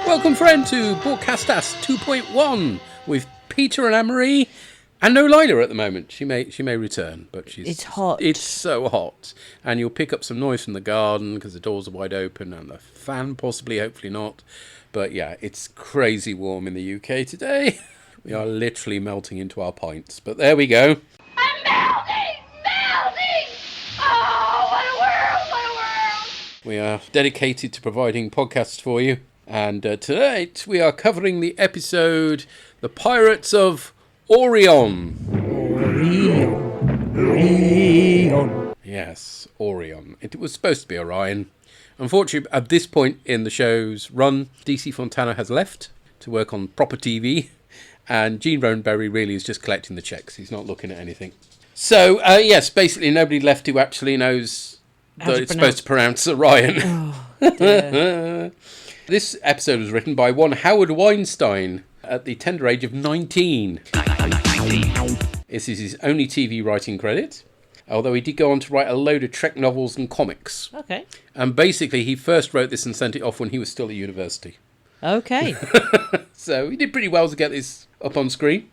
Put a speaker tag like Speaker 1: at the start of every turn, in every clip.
Speaker 1: Welcome, friend, to BorgcasTAS 2.1 with Peter and Anne-Marie, and no Lila at the moment. She may return, but
Speaker 2: It's hot.
Speaker 1: It's so hot, and you'll pick up some noise from the garden because the doors are wide open, and the fan possibly, hopefully not. But yeah, it's crazy warm in the UK today. We are literally melting into our pints. But there we go.
Speaker 3: I'm melting! Oh, what a world!
Speaker 1: We are dedicated to providing podcasts for you. And tonight we are covering the episode The Pirates of Orion. Orion. Yes, Orion. It was supposed to be Orion. Unfortunately, at this point in the show's run, DC Fontana has left to work on proper TV. And Gene Roddenberry really is just collecting the checks. He's not looking at anything. So, yes, basically nobody left who actually knows that it's supposed to pronounce Orion.
Speaker 2: Oh, dear.
Speaker 1: This episode was written by one Howard Weinstein at the tender age of 19. This is his only TV writing credit, although he did go on to write a load of Trek novels and comics.
Speaker 2: Okay.
Speaker 1: And basically he first wrote this and sent it off when he was still at university.
Speaker 2: Okay.
Speaker 1: So he did pretty well to get this up on screen.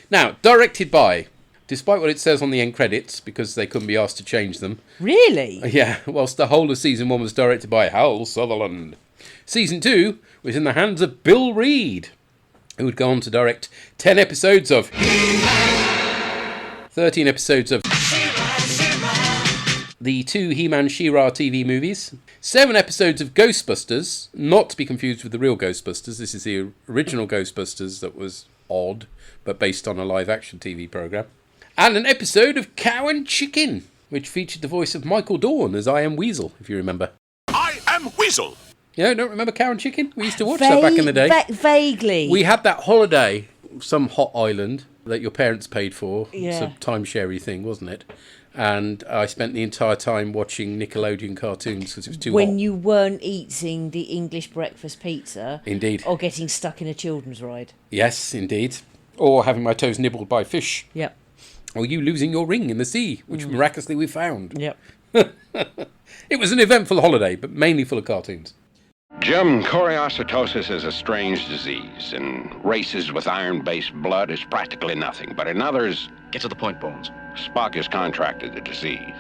Speaker 1: Now, directed by, despite what it says on the end credits, because they couldn't be asked to change them.
Speaker 2: Really?
Speaker 1: Yeah, whilst the whole of Season 1 was directed by Hal Sutherland. Season 2 was in the hands of Bill Reed, who would go on to direct 10 episodes of He-Man, 13 episodes of the 2 He-Man She-Ra TV movies, 7 episodes of Ghostbusters, not to be confused with the real Ghostbusters. This is the original Ghostbusters that was odd, but based on a live-action TV programme, and an episode of Cow and Chicken, which featured the voice of Michael Dorn as I Am Weasel, if you remember.
Speaker 4: I am Weasel!
Speaker 1: Yeah, don't remember Cow and Chicken? We used to watch that back in the day.
Speaker 2: Vaguely.
Speaker 1: We had that holiday, some hot island that your parents paid for.
Speaker 2: Yeah.
Speaker 1: It's a timeshare-y thing, wasn't it? And I spent the entire time watching Nickelodeon cartoons because it was too hot.
Speaker 2: When you weren't eating the English breakfast pizza.
Speaker 1: Indeed.
Speaker 2: Or getting stuck in a children's ride.
Speaker 1: Yes, indeed. Or having my toes nibbled by fish.
Speaker 2: Yep.
Speaker 1: Or you losing your ring in the sea, which miraculously we found.
Speaker 2: Yep.
Speaker 1: It was an eventful holiday, but mainly full of cartoons.
Speaker 5: Jim, choreocytosis is a strange disease. In races with iron-based blood, it's practically nothing. But in others...
Speaker 4: Get to the point, Bones.
Speaker 5: Spock has contracted the disease.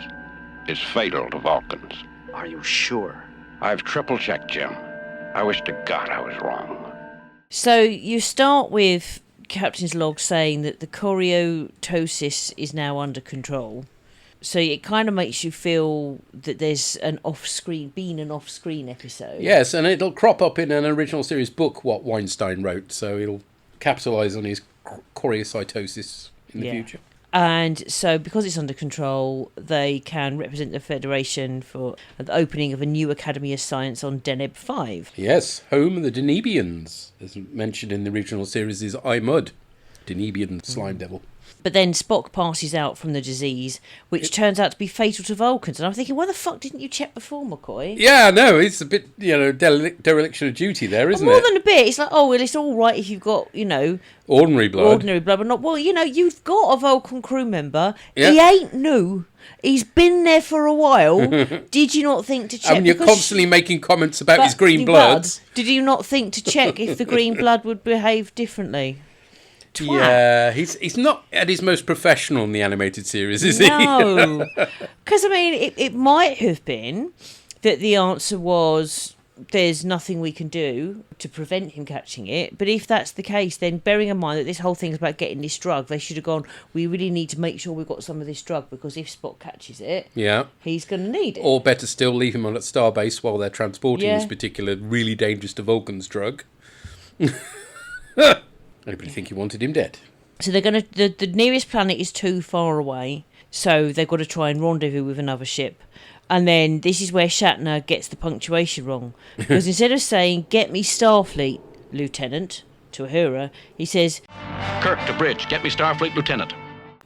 Speaker 5: It's fatal to Vulcans.
Speaker 4: Are you sure?
Speaker 5: I've triple-checked, Jim. I wish to God I was wrong.
Speaker 2: So you start with Captain's log saying that the choreocytosis is now under control. So it kind of makes you feel that there's an off-screen episode.
Speaker 1: Yes, and it'll crop up in an original series book, what Weinstein wrote, so it'll capitalise on his choreocytosis in the future.
Speaker 2: And so because it's under control, they can represent the Federation for the opening of a new Academy of Science on Deneb 5.
Speaker 1: Yes, home of the Denebians, as mentioned in the original series, is Imud, Denebian slime devil.
Speaker 2: But then Spock passes out from the disease, which turns out to be fatal to Vulcans. And I'm thinking, why the fuck didn't you check before, McCoy?
Speaker 1: Yeah, no, it's a bit, dereliction of duty there, isn't it?
Speaker 2: More than a bit. It's like, oh, well, it's all right if you've got,
Speaker 1: ordinary blood,
Speaker 2: but not, well, you've got a Vulcan crew member.
Speaker 1: Yeah.
Speaker 2: He ain't new. He's been there for a while. Did you not think to check?
Speaker 1: I mean, you're constantly making comments about his green blood.
Speaker 2: Did you not think to check if the green blood would behave differently? Twat.
Speaker 1: Yeah, he's not at his most professional in the animated series, is he?
Speaker 2: No. Because, I mean, it might have been that the answer was there's nothing we can do to prevent him catching it. But if that's the case, then bearing in mind that this whole thing is about getting this drug, they should have gone, we really need to make sure we've got some of this drug, because if Spock catches it, he's going to need it.
Speaker 1: Or better still, leave him on at Starbase while they're transporting this particular really dangerous to Vulcans drug. Anybody think he wanted him dead?
Speaker 2: So they're going to... The nearest planet is too far away, so they've got to try and rendezvous with another ship. And then this is where Shatner gets the punctuation wrong. Because instead of saying, "Get me Starfleet, Lieutenant," to Uhura, he says,
Speaker 4: Kirk to bridge. Get me Starfleet Lieutenant.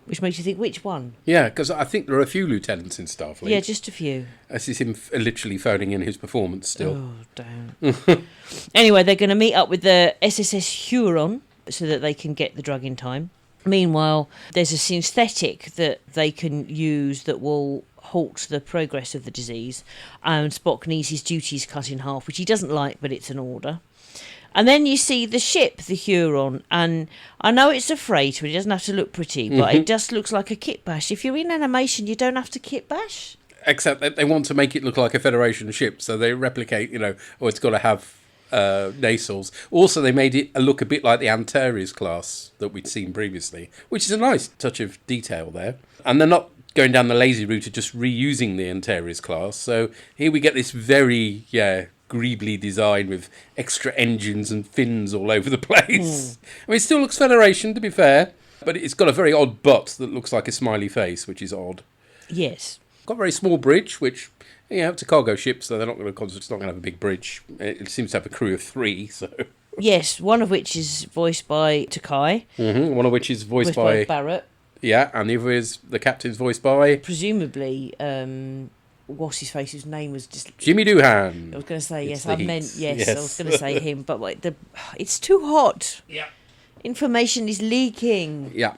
Speaker 2: which makes you think, which one?
Speaker 1: Yeah, because I think there are a few lieutenants in Starfleet.
Speaker 2: Yeah, just a few.
Speaker 1: This is him literally phoning in his performance still.
Speaker 2: Oh, damn. Anyway, they're going to meet up with the SSS Huron so that they can get the drug in time. Meanwhile, there's a synthetic that they can use that will halt the progress of the disease, and Spock needs his duties cut in half, which he doesn't like, but it's an order. And then you see the ship, the Huron, and I know it's a freighter, it doesn't have to look pretty, but it just looks like a kit bash. If you're in animation, you don't have to kit bash.
Speaker 1: Except that they want to make it look like a Federation ship, so they replicate, it's got to have nacelles. Also, they made it look a bit like the Antares class that we'd seen previously, which is a nice touch of detail there. And they're not going down the lazy route of just reusing the Antares class. So here we get this very, greebly design with extra engines and fins all over the place. I mean, it still looks Federation, to be fair, but it's got a very odd butt that looks like a smiley face, which is odd.
Speaker 2: Yes.
Speaker 1: Got a very small bridge, which, it's a cargo ship, so they're not going to it's not going to have a big bridge. It seems to have a crew of 3, so...
Speaker 2: Yes, one of which is voiced by Takai.
Speaker 1: One of which is voiced by
Speaker 2: Barrett.
Speaker 1: Yeah, and the other is the captain's voiced by...
Speaker 2: Presumably, what's his face, whose name was just...
Speaker 1: Jimmy Doohan.
Speaker 2: I was going to say,
Speaker 1: It's
Speaker 2: yes, I
Speaker 1: the
Speaker 2: meant,
Speaker 1: heat.
Speaker 2: yes,
Speaker 1: Yes.
Speaker 2: I was going to say him, but it's too hot.
Speaker 1: Yeah.
Speaker 2: Information is leaking.
Speaker 1: Yeah.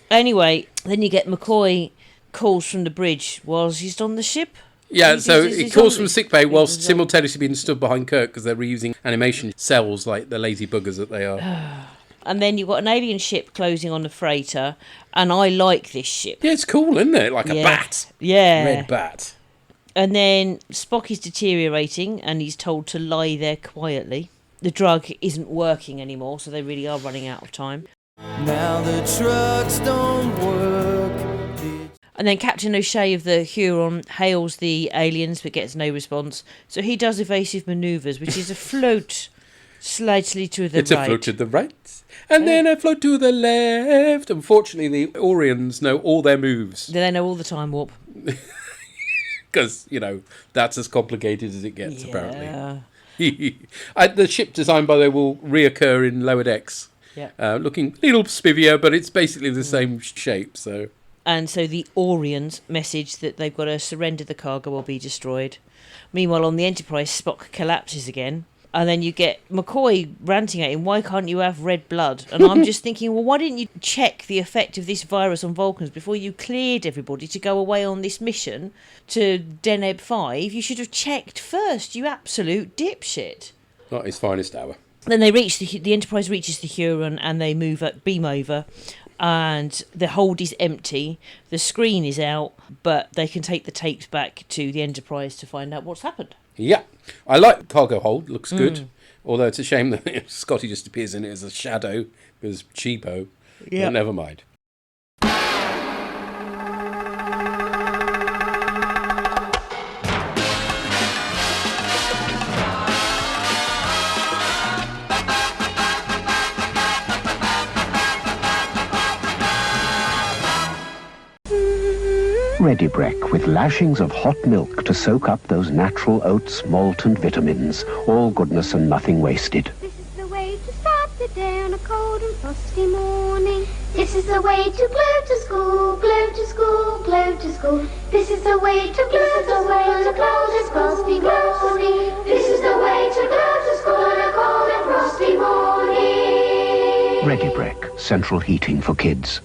Speaker 2: Anyway, then you get McCoy calls from the bridge whilst he's on the ship.
Speaker 1: Yeah, so
Speaker 2: He's
Speaker 1: he calls
Speaker 2: on-
Speaker 1: from sickbay whilst
Speaker 2: he's on-
Speaker 1: simultaneously being stood behind Kirk because they're reusing animation cells like the lazy buggers that they are.
Speaker 2: And then you've got an alien ship closing on the freighter, and I like this ship.
Speaker 1: Yeah, it's cool, isn't it? Like a
Speaker 2: Yeah.
Speaker 1: bat.
Speaker 2: Yeah.
Speaker 1: Red bat.
Speaker 2: And then Spock is deteriorating, and he's told to lie there quietly. The drug isn't working anymore, so they really are running out of time.
Speaker 6: Now the trucks don't work.
Speaker 2: And then Captain O'Shea of the Huron hails the aliens but gets no response. So he does evasive manoeuvres, which is a float slightly to the
Speaker 1: It's
Speaker 2: right.
Speaker 1: a float to the right. And then a float to the left. Unfortunately, the Orions know all their moves.
Speaker 2: They know all the time warp.
Speaker 1: Because, that's as complicated as it gets,
Speaker 2: Yeah.
Speaker 1: apparently. The ship design, by the way, will reoccur in Lower Decks.
Speaker 2: Yeah.
Speaker 1: Looking a little spivier, but it's basically the same shape, so...
Speaker 2: And so the Orions message that they've got to surrender the cargo or be destroyed. Meanwhile, on the Enterprise, Spock collapses again. And then you get McCoy ranting at him, "Why can't you have red blood?" And I'm just thinking, well, why didn't you check the effect of this virus on Vulcans before you cleared everybody to go away on this mission to Deneb 5? You should have checked first, you absolute dipshit.
Speaker 1: Not his finest hour.
Speaker 2: Then they reach the Enterprise reaches the Huron and they beam over, and the hold is empty. The screen is out, but they can take the tapes back to the Enterprise to find out what's happened.
Speaker 1: Yeah. I like cargo hold. Looks good. Although it's a shame that Scotty just appears in it as a shadow because cheapo.
Speaker 2: Yeah.
Speaker 1: But never mind.
Speaker 7: Ready Breck with lashings of hot milk to soak up those natural oats, malt and vitamins. All goodness and nothing wasted.
Speaker 3: This is the way to start the day on a cold and frosty morning. This is the way to glow to school, glow to school, glow to school. This is the way to glow to school, a cold and frosty morning. This is the way to glow to school on a cold and frosty morning.
Speaker 7: Ready Breck, central heating for kids.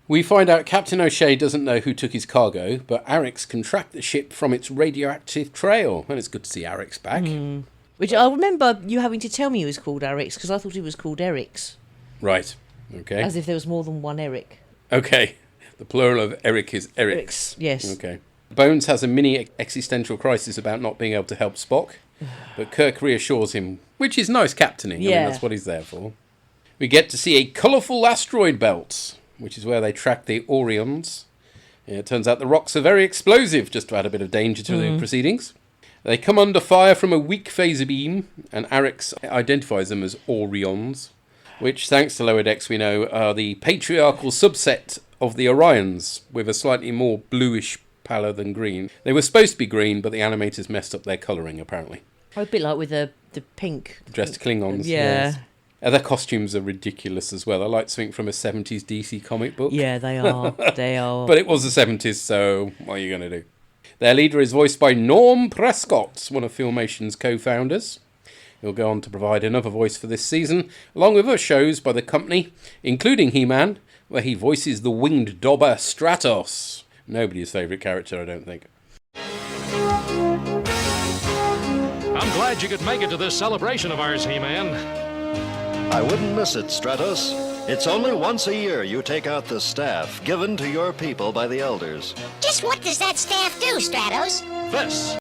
Speaker 1: We find out Captain O'Shea doesn't know who took his cargo, but Arix can track the ship from its radioactive trail. And it's good to see Arix back.
Speaker 2: Which I remember you having to tell me he was called Arix, because I thought he was called Eric's.
Speaker 1: Right. Okay.
Speaker 2: As if there was more than one Eric.
Speaker 1: Okay. The plural of Eric is Erix.
Speaker 2: Eric's, yes.
Speaker 1: Okay. Bones has a mini existential crisis about not being able to help Spock, but Kirk reassures him, which is nice captaining. I
Speaker 2: Yeah.
Speaker 1: mean, that's what he's there for. We get to see a colourful asteroid belt, which is where they track the Orions. It turns out the rocks are very explosive, just to add a bit of danger to the proceedings. They come under fire from a weak phaser beam, and Arix identifies them as Orions, which, thanks to Lower Decks, we know are the patriarchal subset of the Orions, with a slightly more bluish paler than green. They were supposed to be green, but the animators messed up their colouring, apparently.
Speaker 2: A bit like with the pink.
Speaker 1: Dressed Klingons.
Speaker 2: Yeah.
Speaker 1: Yes. Their costumes are ridiculous as well. I like something from a 70s DC comic book.
Speaker 2: Yeah, they are. They are.
Speaker 1: But it was the 70s, so what are you going to do? Their leader is voiced by Norm Prescott, one of Filmation's co-founders. He'll go on to provide another voice for this season, along with other shows by the company, including He-Man, where he voices the winged dobber Stratos. Nobody's favourite character, I don't think.
Speaker 4: I'm glad you could make it to this celebration of ours, He-Man.
Speaker 8: I wouldn't miss it, Stratos. It's only once a year you take out the staff given to your people by the elders.
Speaker 9: Just what does that staff do, Stratos?
Speaker 4: This.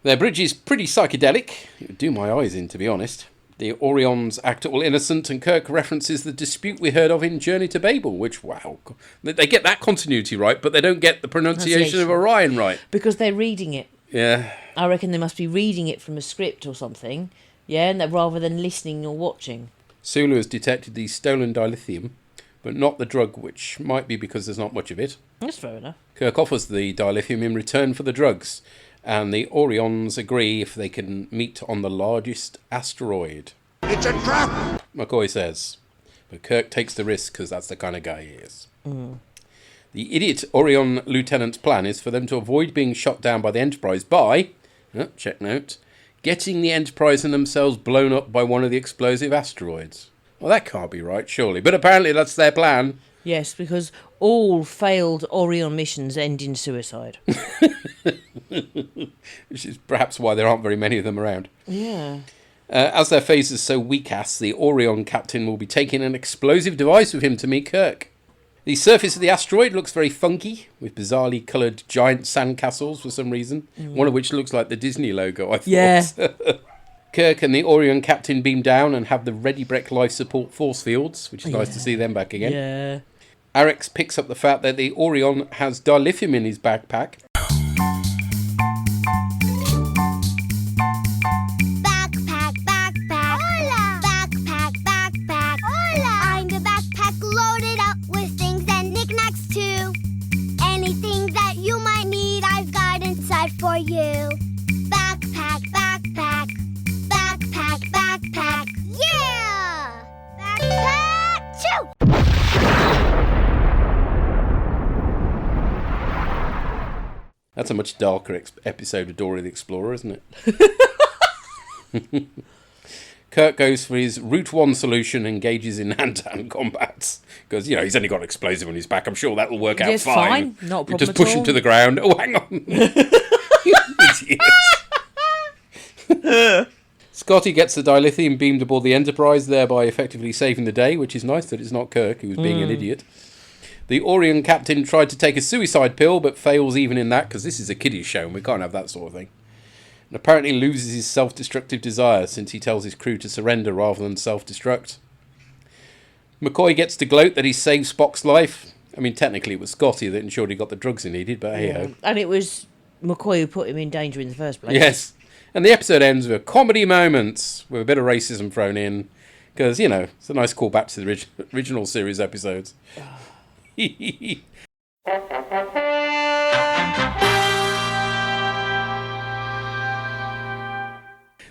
Speaker 1: Their bridge is pretty psychedelic. It would do my eyes in, to be honest. The Orions act all innocent, and Kirk references the dispute we heard of in Journey to Babel, which, wow, they get that continuity right, but they don't get the pronunciation of Orion right.
Speaker 2: Because they're reading it.
Speaker 1: Yeah.
Speaker 2: I reckon they must be reading it from a script or something, yeah, and rather than listening or watching.
Speaker 1: Sulu has detected the stolen dilithium, but not the drug, which might be because there's not much of it.
Speaker 2: That's fair enough.
Speaker 1: Kirk offers the dilithium in return for the drugs, and the Orions agree if they can meet on the largest asteroid.
Speaker 10: It's a trap!
Speaker 1: McCoy says. But Kirk takes the risk because that's the kind of guy he is. The idiot Orion lieutenant's plan is for them to avoid being shot down by the Enterprise by, check note, getting the Enterprise and themselves blown up by one of the explosive asteroids. Well, that can't be right, surely. But apparently that's their plan.
Speaker 2: Yes, because all failed Orion missions end in suicide.
Speaker 1: Which is perhaps why there aren't very many of them around.
Speaker 2: Yeah.
Speaker 1: As their phase is so weak-ass, the Orion captain will be taking an explosive device with him to meet Kirk. The surface of the asteroid looks very funky, with bizarrely coloured giant sandcastles for some reason, one of which looks like the Disney logo, I thought.
Speaker 2: Yeah.
Speaker 1: Kirk and the Orion captain beam down and have the Ready Brek life support force fields, which is nice to see them back again.
Speaker 2: Yeah.
Speaker 1: Arex picks up the fact that the Orion has dilithium in his backpack.
Speaker 3: Backpack, backpack. Hola. Backpack, backpack. Hola. I'm the backpack loaded up with things and knickknacks too. Anything that you might need, I've got inside for you. Backpack, backpack. Backpack, backpack. Yeah! Backpack, choo!
Speaker 1: That's a much darker episode of Dora the Explorer, isn't it? Kirk goes for his Route 1 solution and engages in hand-to-hand combats. Because, he's only got an explosive on his back. I'm sure that'll work out fine.
Speaker 2: Not a problem
Speaker 1: Just
Speaker 2: at
Speaker 1: push
Speaker 2: all.
Speaker 1: him to the ground. Oh, hang on. Idiot. Scotty gets the dilithium beamed aboard the Enterprise, thereby effectively saving the day, which is nice that it's not Kirk who was being an idiot. The Orion captain tried to take a suicide pill, but fails even in that, because this is a kiddies show and we can't have that sort of thing. And apparently loses his self-destructive desire, since he tells his crew to surrender rather than self-destruct. McCoy gets to gloat that he saved Spock's life. I mean, technically it was Scotty that ensured he got the drugs he needed, but hey-ho.
Speaker 2: And it was McCoy who put him in danger in the first place.
Speaker 1: Yes. And the episode ends with comedy moments, with a bit of racism thrown in, because, it's a nice callback to the original series episodes.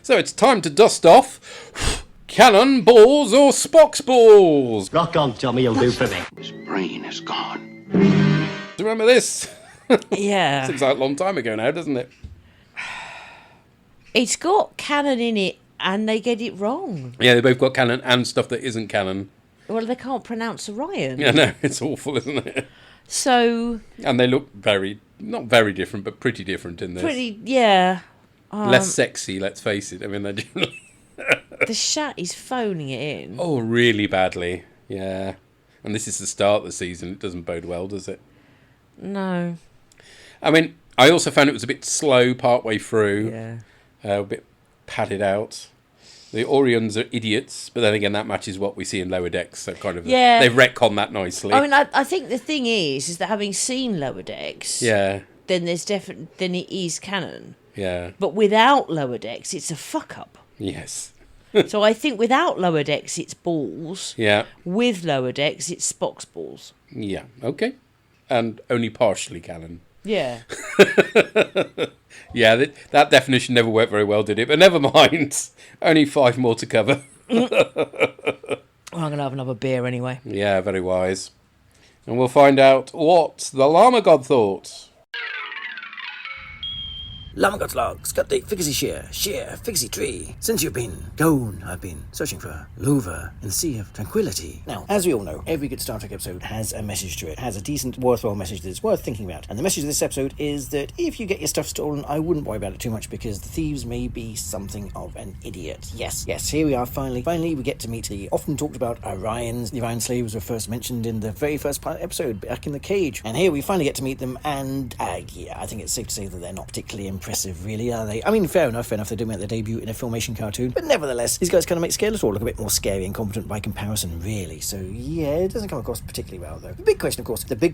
Speaker 1: So it's time to dust off cannonballs or Spock's balls.
Speaker 10: Rock on, Tommy, you'll do for me.
Speaker 5: His brain is gone.
Speaker 1: Do you remember this?
Speaker 2: Yeah.
Speaker 1: Seems like a long time ago now, doesn't it?
Speaker 2: It's got canon in it and they get it wrong.
Speaker 1: Yeah, they both got canon and stuff that isn't canon.
Speaker 2: Well, they can't pronounce Orion.
Speaker 1: Yeah, no, it's awful, isn't it?
Speaker 2: So...
Speaker 1: And they look not very different, but pretty different in this.
Speaker 2: Yeah.
Speaker 1: Less sexy, let's face it. I mean, they're generally...
Speaker 2: The Shat is phoning it in.
Speaker 1: Oh, really badly. Yeah. And this is the start of the season. It doesn't bode well, does it?
Speaker 2: No.
Speaker 1: I mean, I also found it was a bit slow partway through.
Speaker 2: Yeah.
Speaker 1: A bit padded out. The Orions are idiots, but then again, that matches what we see in Lower Decks. So kind of,
Speaker 2: yeah.
Speaker 1: They've retconned that nicely.
Speaker 2: I mean, I think the thing is that having seen Lower Decks,
Speaker 1: yeah,
Speaker 2: then there's then it is canon.
Speaker 1: Yeah.
Speaker 2: But without Lower Decks, it's a fuck-up.
Speaker 1: Yes.
Speaker 2: So I think without Lower Decks, it's balls.
Speaker 1: Yeah.
Speaker 2: With Lower Decks, it's Spock's balls.
Speaker 1: Yeah. Okay. And only partially canon.
Speaker 2: Yeah.
Speaker 1: Yeah, that definition never worked very well, did it? But never mind. Only 5 more to cover.
Speaker 2: I'm going to have another beer anyway.
Speaker 1: Yeah, very wise. And we'll find out what the Llama God thought.
Speaker 11: Llama log, Scott Date, Figgity Shear, Figgity Tree. Since you've been gone, I've been searching for Lover in the Sea of Tranquility. Now, as we all know, every good Star Trek episode has a message to it, has a decent, worthwhile message that is worth thinking about. And the message of this episode is that if you get your stuff stolen, I wouldn't worry about it too much because the thieves may be something of an idiot. Yes, here we are, finally. Finally, we get to meet the often talked about Orions. The Orion slaves were first mentioned in the very first episode, back in the cage. And here we finally get to meet them, and yeah, I think it's safe to say that they're not particularly impressive, really, are they? I mean, fair enough, they're doing their debut in a Filmation cartoon, but nevertheless, these guys kind of make Skeletor look a bit more scary and competent by comparison, really. So yeah, it doesn't come across particularly well, though. The big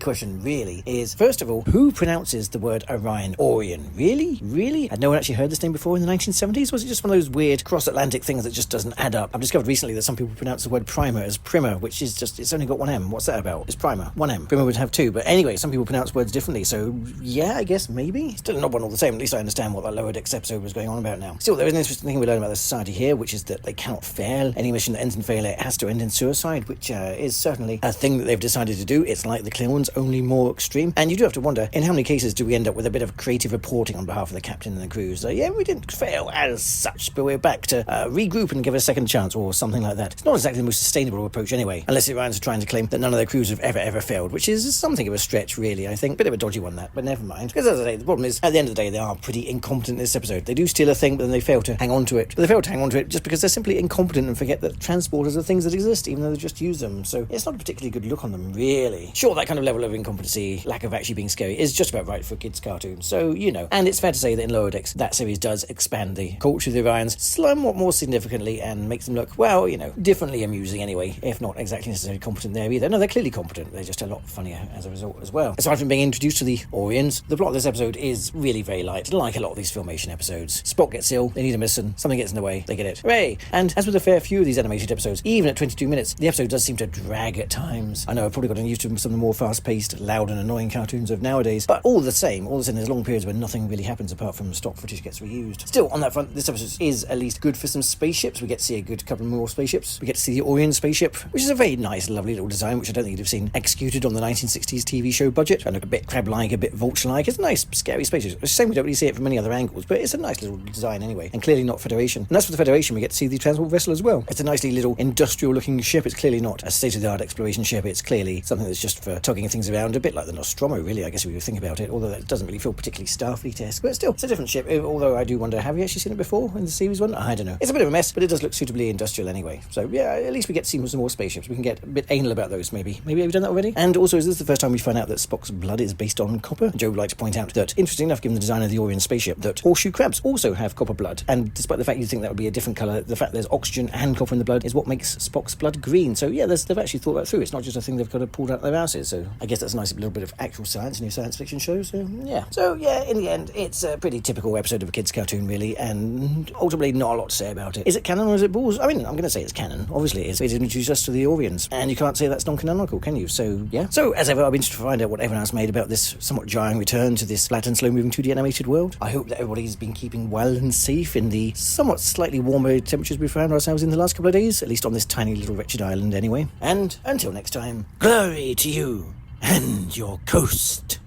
Speaker 11: question really is, first of all, who pronounces the word Orion Orion? Really? Had no one actually heard this name before in the 1970s? Was it just one of those weird cross-Atlantic things that just doesn't add up? I've discovered recently that some people pronounce the word primer as primer, which is just, it's only got one M. What's that about? It's primer, one M. Primer would have two, but anyway, some people pronounce words differently, so yeah, I guess maybe. Still an odd one all the same. At least I understand what that Lower Decks episode was going on about now. Still, there is an interesting thing we learn about the society here, which is that they cannot fail. Any mission that ends in failure has to end in suicide, which is certainly a thing that they've decided to do. It's like the Klingons, only more extreme. And you do have to wonder, in how many cases do we end up with a bit of creative reporting on behalf of the captain and the crew? So yeah, we didn't fail as such, but we're back to regroup and give it a second chance, or something like that. It's not exactly the most sustainable approach anyway, unless the Orions are trying to claim that none of their crews have ever failed, which is something of a stretch, really, I think. Bit of a dodgy one, that, but never mind. Because as I say, the problem is, at the end of the day, they are pretty incompetent in this episode. They do steal a thing, but then they fail to hang on to it. But they fail to hang on to it just because they're simply incompetent and forget that transporters are things that exist, even though they just use them. So it's not a particularly good look on them, really. Sure, that kind of level of incompetency, lack of actually being scary, is just about right for a kids' cartoon. So, you know. And it's fair to say that in Lower Decks, that series does expand the culture of the Orions somewhat more significantly and makes them look, well, you know, differently amusing anyway, if not exactly necessarily competent there either. No, they're clearly competent. They're just a lot funnier as a result as well. Aside from being introduced to the Orions, the plot of this episode is really very light, like a lot of these Filmation episodes. Spock gets ill, they need a medicine, something gets in the way, they get it. Hooray! And as with a fair few of these animated episodes, even at 22 minutes, the episode does seem to drag at times. I know I've probably gotten used to some of the more fast-paced, loud and annoying cartoons of nowadays, but all the same, there's long periods where nothing really happens apart from stock footage gets reused. Still, on that front, this episode is at least good for some spaceships. We get to see a good couple more spaceships. We get to see the Orion spaceship, which is a very nice, lovely little design, which I don't think you'd have seen executed on the 1960s TV show budget. I look a bit crab-like, a bit vulture-like. It's a nice, scary spaceship. It's a shame we don't really see it from many other angles, but it's a nice little design anyway, and clearly not Federation. And that's for the Federation, we get to see the transport vessel as well. It's a nicely little industrial-looking ship. It's clearly not a state-of-the-art exploration ship. It's clearly something that's just for tugging things around, a bit like the Nostromo, really, I guess if you think about it, although that doesn't really feel particularly Starfleet-esque. But still, it's a different ship, although I do wonder, have you actually seen it before in the series one? I don't know. It's a bit of a mess, but it does look suitably industrial anyway. So yeah, at least we get to see some more spaceships. We can get a bit anal about those, maybe. Maybe have we done that already? And also, is this the first time we find out that Spock's blood is based on copper? Joe would like to point out that, interesting enough, given the design of the Orion spaceship, that horseshoe crabs also have copper blood. And despite the fact you think that would be a different colour, the fact there's oxygen and copper in the blood is what makes Spock's blood green. So yeah, they've actually thought that through. It's not just a thing they've kind of pulled out of their asses. So I guess that's a nice little bit of actual science in your science fiction show. So yeah, in the end, it's a pretty typical episode of a kids' cartoon, really, and ultimately not a lot to say about it. Is it canon or is it balls? I mean, I'm going to say it's canon. Obviously it is. It introduced us to the Orions, and you can't say that's non-canonical, can you? So yeah. So as ever, I'll be interested to find out what everyone else made about this somewhat jarring return to this flat and slow-moving 2D animated world. I hope that everybody's been keeping well and safe in the somewhat slightly warmer temperatures we found ourselves in the last couple of days, at least on this tiny little wretched island anyway. And until next time, glory to you and your coast.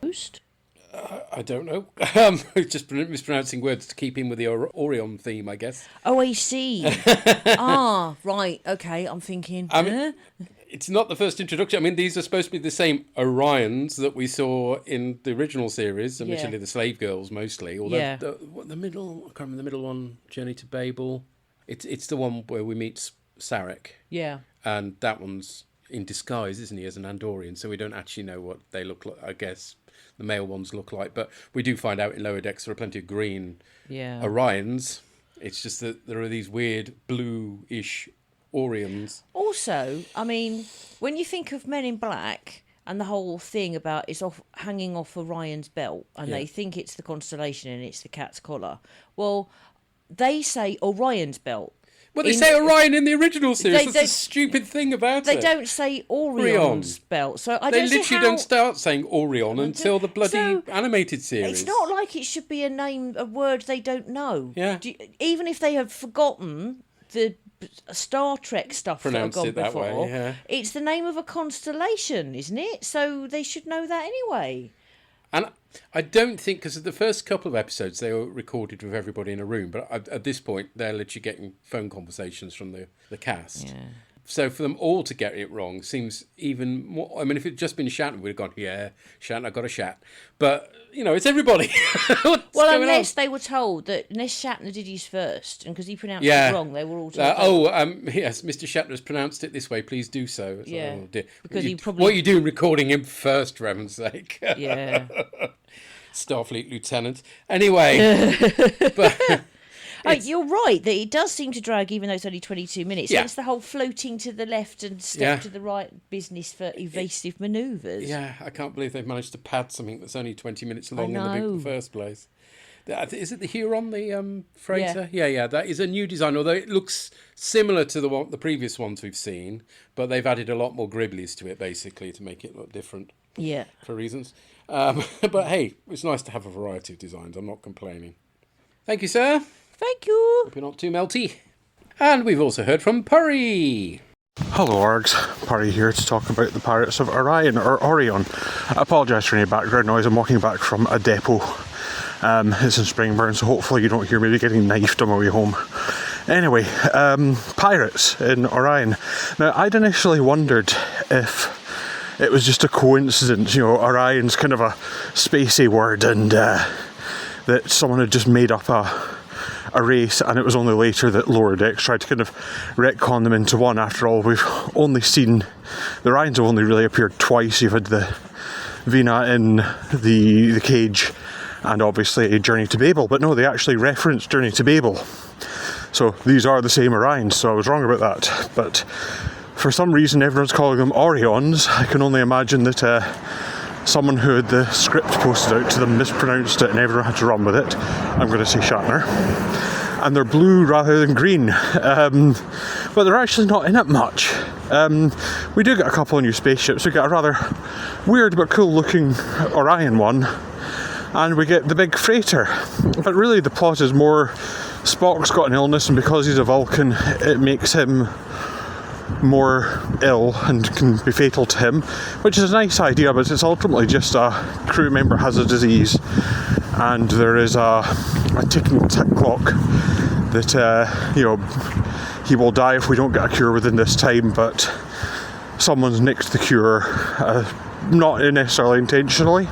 Speaker 2: Coast?
Speaker 1: I don't know. Just mispronouncing words to keep in with the Orion theme, I guess.
Speaker 2: Oh, I see. Right. Okay, I'm thinking.
Speaker 1: I mean, it's not the first introduction. I mean, these are supposed to be the same Orions that we saw in the original series, initially the slave girls mostly. Although the middle, I can't remember the middle one, Journey to Babel. It's the one where we meet Sarek.
Speaker 2: Yeah.
Speaker 1: And that one's in disguise, isn't he, as an Andorian? So we don't actually know what they look like, I guess. The male ones look like, but we do find out in Lower Decks there are plenty of green Orions. It's just that there are these weird blue-ish Orions.
Speaker 2: Also, I mean, when you think of Men in Black, And the whole thing about it's hanging off Orion's belt, and they think it's the constellation and it's the cat's collar. Well, they say Orion's belt.
Speaker 1: Well, they say Orion in the original series. That's the stupid thing about
Speaker 2: they
Speaker 1: it.
Speaker 2: They don't say Orion's belt. So
Speaker 1: they literally don't start saying Orion until the bloody animated series.
Speaker 2: It's not like it should be a word they don't know.
Speaker 1: Yeah.
Speaker 2: Even if they have forgotten the Star Trek stuff
Speaker 1: pronounced
Speaker 2: that have gone before,
Speaker 1: way, yeah.
Speaker 2: It's the name of a constellation, isn't it? So they should know that anyway.
Speaker 1: And I don't think, because the first couple of episodes they were recorded with everybody in a room, but at this point they're literally getting phone conversations from the cast.
Speaker 2: Yeah.
Speaker 1: So for them all to get it wrong seems even more... I mean, if it had just been Shatner, we'd have gone, yeah, Shatner got a shat. But, it's everybody.
Speaker 2: Well, unless they were told that, unless Shatner did his first, and because he pronounced it wrong, they were all told.
Speaker 1: Yes, Mr. Shatner has pronounced it this way, please do so. It's
Speaker 2: yeah,
Speaker 1: like, oh dear.
Speaker 2: because
Speaker 1: what are you doing recording him first, for heaven's sake?
Speaker 2: Yeah.
Speaker 1: Starfleet Lieutenant. Anyway, but...
Speaker 2: you're right that it does seem to drag, even though it's only 22 minutes.
Speaker 1: Yeah.
Speaker 2: It's the whole floating to the left and step to the right business for evasive manoeuvres.
Speaker 1: Yeah, I can't believe they've managed to pad something that's only 20 minutes long in the first place. Is it the Huron, the freighter? Yeah, that is a new design, although it looks similar to the previous ones we've seen, but they've added a lot more gribblies to it, basically, to make it look different.
Speaker 2: Yeah.
Speaker 1: For reasons. But hey, it's nice to have a variety of designs. I'm not complaining. Thank you, sir.
Speaker 2: Thank you.
Speaker 1: Hope you're not too melty. And we've also heard from Purry.
Speaker 12: Hello, Args. Purry here to talk about the Pirates of Orion, or Orion. I apologise for any background noise. I'm walking back from a depot. It's in Springburn, so hopefully you don't hear me getting knifed on my way home. Anyway, Pirates in Orion. Now, I'd initially wondered if it was just a coincidence, Orion's kind of a spacey word, and that someone had just made up a race, and it was only later that Lower Decks tried to kind of retcon them into one. After all, we've only seen the Orions have only really appeared twice. You've had the Vina in the cage, and obviously a Journey to Babel, but no, they actually referenced Journey to Babel. So these are the same Orions, so I was wrong about that. But for some reason everyone's calling them Orions. I can only imagine that someone who had the script posted out to them mispronounced it and everyone had to run with it. I'm going to say Shatner. And they're blue rather than green. But they're actually not in it much. We do get a couple of new spaceships. We get a rather weird but cool looking Orion one. And we get the big freighter. But really the plot is more Spock's got an illness, and because he's a Vulcan, it makes him more ill and can be fatal to him, which is a nice idea, but it's ultimately just a crew member has a disease, and there is a ticking tick clock that he will die if we don't get a cure within this time, but someone's nicked the cure, not necessarily intentionally.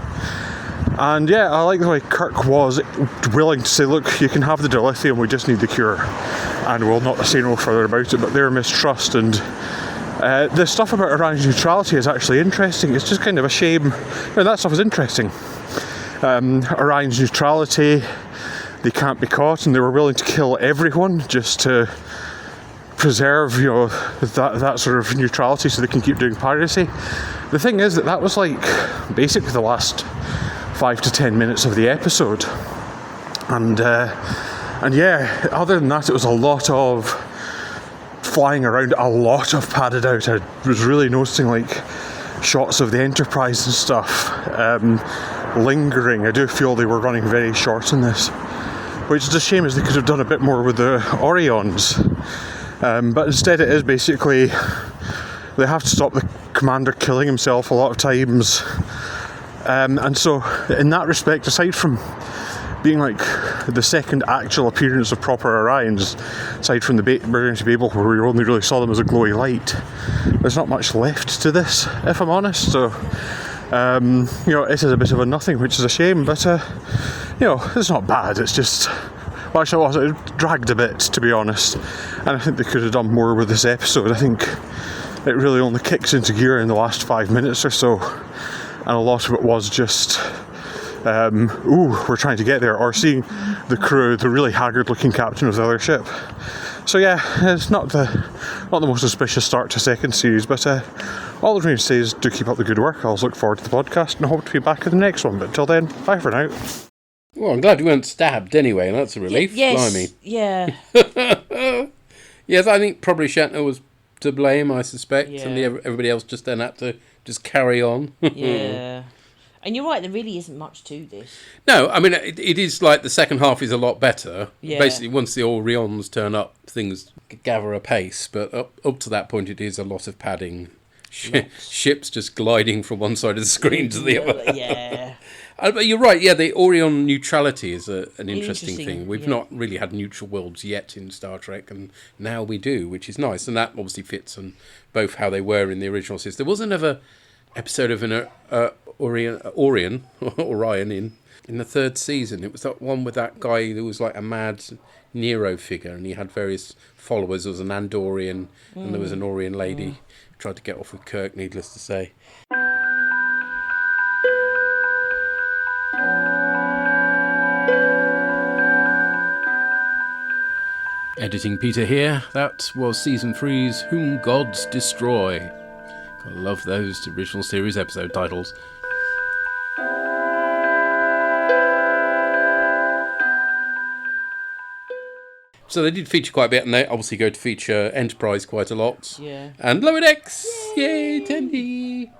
Speaker 12: And yeah, I like the way Kirk was willing to say, look, you can have the dilithium, we just need the cure. And we'll not say no further about it, but their mistrust and the stuff about Orion's neutrality is actually interesting. It's just kind of a shame. That stuff is interesting. Orion's neutrality, they can't be caught, and they were willing to kill everyone just to preserve, that sort of neutrality so they can keep doing piracy. The thing is that was like basically the last 5 to 10 minutes of the episode, and yeah, other than that, it was a lot of flying around, a lot of padded out. I was really noticing shots of the Enterprise and stuff lingering. I do feel they were running very short in this, which is a shame, as they could have done a bit more with the Orions. But instead it is basically they have to stop the commander killing himself a lot of times. And so in that respect, aside from being the second actual appearance of proper Orions, aside from the Journey to Babel where we only really saw them as a glowy light, there's not much left to this, if I'm honest. So it is a bit of a nothing, which is a shame, but it's not bad. It's just, well, actually it dragged a bit, to be honest, and I think they could have done more with this episode. I think it really only kicks into gear in the last 5 minutes or so, and a lot of it was just we're trying to get there, or seeing the crew, the really haggard looking captain of the other ship. So yeah, it's not the most auspicious start to second series, but All the dreams say is do keep up the good work. I always look forward to the podcast and I hope to be back in the next one. But until then, bye for now.
Speaker 1: Well, I'm glad you weren't stabbed anyway. That's a relief.
Speaker 2: Yes.
Speaker 1: Blimey.
Speaker 2: Yeah.
Speaker 1: Yes, I think probably Shatner was to blame, I suspect,
Speaker 2: Yeah.
Speaker 1: and everybody else just then had to just carry on.
Speaker 2: Yeah. And you're right, there really isn't much to this.
Speaker 1: No, I mean, it is like the second half is a lot better.
Speaker 2: Yeah.
Speaker 1: Basically, once the Orions turn up, things gather a pace, but up to that point, it is a lot of padding. Ships just gliding from one side of the screen to the other.
Speaker 2: Yeah.
Speaker 1: But you're right, yeah, the Orion neutrality is an interesting thing. We've
Speaker 2: yeah.
Speaker 1: not really had neutral worlds yet in Star Trek, and now we do, which is nice. And that obviously fits on both how they were in the original series. There was another episode of an Orion in the third season. It was that one with that guy who was like a mad Nero figure, and he had various followers. There was an Andorian, and there was an Orion lady who tried to get off with Kirk, needless to say. Editing Peter here. That was Season 3's Whom Gods Destroy. I love those original series episode titles. So they did feature quite a bit, and they obviously go to feature Enterprise quite a lot.
Speaker 2: Yeah.
Speaker 1: And Lower Decks! Yay, Tendi!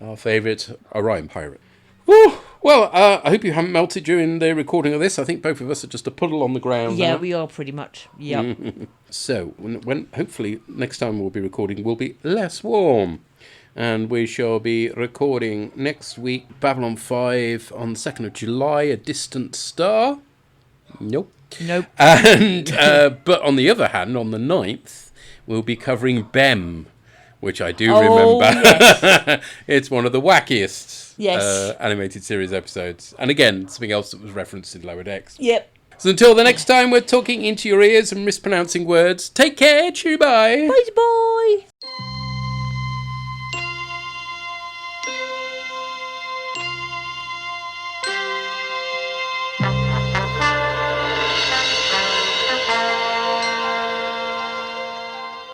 Speaker 1: Our favourite Orion pirate. Woo! Well, I hope you haven't melted during the recording of this. I think both of us are just a puddle on the ground.
Speaker 2: Yeah,
Speaker 1: now.
Speaker 2: we are pretty much. Yep.
Speaker 1: So, when hopefully next time we'll be recording will be less warm. And we shall be recording next week Babylon 5 on the 2nd of July, A Distant Star. Nope. And but on the other hand, on the 9th, we'll be covering BEM, which I do remember.
Speaker 2: Yes.
Speaker 1: It's one of the wackiest
Speaker 2: Yes.
Speaker 1: animated series episodes. And again, something else that was referenced in Lower Decks.
Speaker 2: Yep.
Speaker 1: So until the next time we're talking into your ears and mispronouncing words, take care, chew bye.
Speaker 2: Bye bye.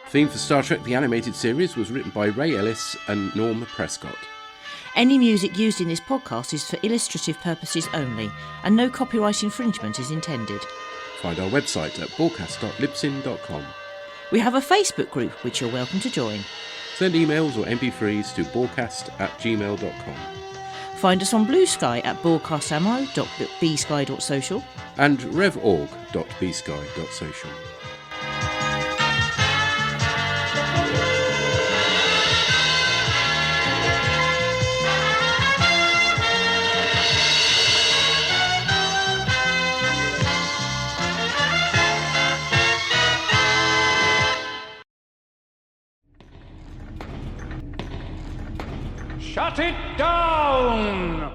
Speaker 1: Theme for Star Trek The Animated Series was written by Ray Ellis and Norm Prescott.
Speaker 2: Any music used in this podcast is for illustrative purposes only, and no copyright infringement is intended.
Speaker 1: Find our website at BorgcasT.libsyn.com.
Speaker 2: We have a Facebook group which you're welcome to join.
Speaker 1: Send emails or MP3s to borgcast@gmail.com.
Speaker 2: Find us on Blue Sky at broadcastammo.bsky.social
Speaker 1: and revorg.bsky.social.
Speaker 4: Shut it down!